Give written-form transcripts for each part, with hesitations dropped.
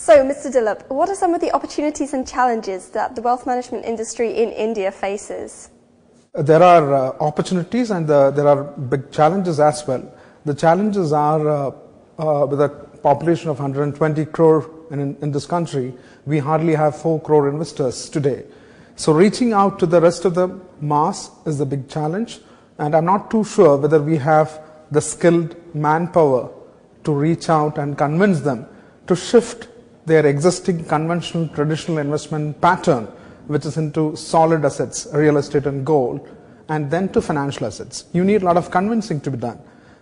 So, Mr. Dilip, what are some of the opportunities and challenges that the wealth management industry in India faces? There are opportunities and there are big challenges as well. The challenges are with a population of 120 crore in this country, we hardly have 4 crore investors today. So reaching out to the rest of the mass is the big challenge, and I'm not too sure whether we have the skilled manpower to reach out and convince them to shift their existing conventional traditional investment pattern, which is into solid assets, real estate and gold, and then to financial assets. You need a lot of convincing to be done.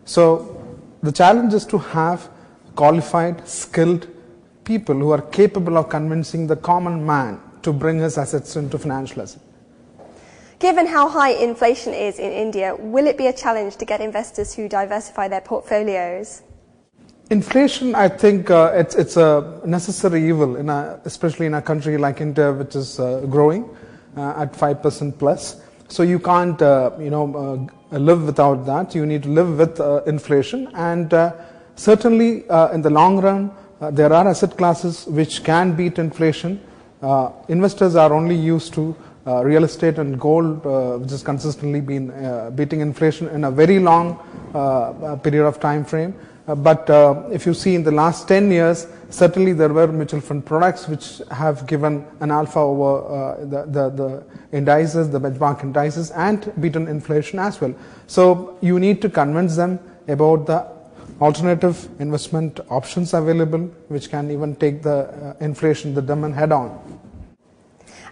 So the challenge is to have qualified, skilled people who are capable of convincing the common man to bring his assets into financial assets. Given how high inflation is in India, will it be a challenge to get investors who diversify their portfolios? Inflation, I think it's a necessary evil, especially in a country like India, which is growing at 5% plus. So you can't, live without that. You need to live with inflation, and certainly in the long run, there are asset classes which can beat inflation. Investors are only used to real estate and gold, which has consistently been beating inflation in a very long period of time frame. But if you see in the last 10 years, certainly there were mutual fund products which have given an alpha over the indices, the benchmark indices, and beaten inflation as well. So you need to convince them about the alternative investment options available, which can even take the inflation, the demon head on.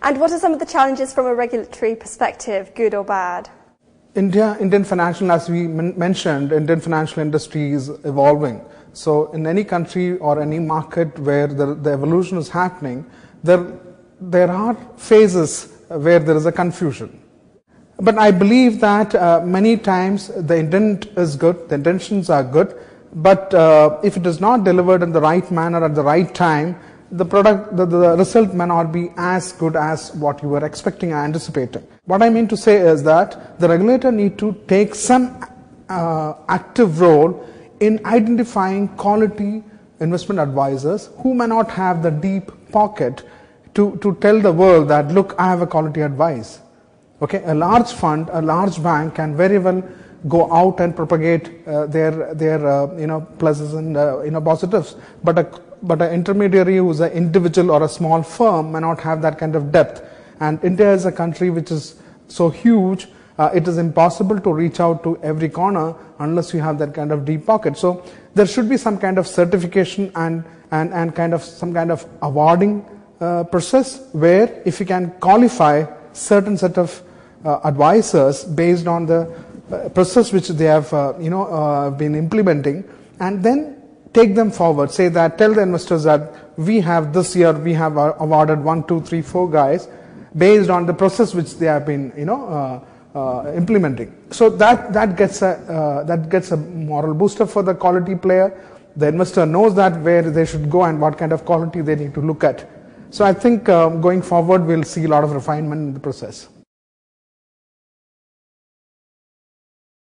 And what are some of the challenges from a regulatory perspective, good or bad? Indian financial, as we mentioned, Indian financial industry is evolving. So in any country or any market where the evolution is happening, there are phases where there is a confusion. But I believe that many times the intent is good, the intentions are good, but if it is not delivered in the right manner at the right time, the result may not be as good as what you were expecting and anticipating. What I mean to say is that the regulator need to take some active role in identifying quality investment advisors who may not have the deep pocket to tell the world that, look, I have a quality advice. Okay, a large fund, a large bank can very well go out and propagate their pluses and positives, but an intermediary who is an individual or a small firm may not have that kind of depth. And India is a country which is so huge, it is impossible to reach out to every corner unless you have that kind of deep pocket. So there should be some kind of certification and kind of some kind of awarding process where if you can qualify certain set of advisors based on the process which they have been implementing, and then take them forward. Say that, tell the investors that we have this year, we have awarded 1, 2, 3, 4 guys based on the process which they have been implementing. So that gets a moral booster for the quality player. The investor knows that where they should go and what kind of quality they need to look at. So I think going forward we'll see a lot of refinement in the process.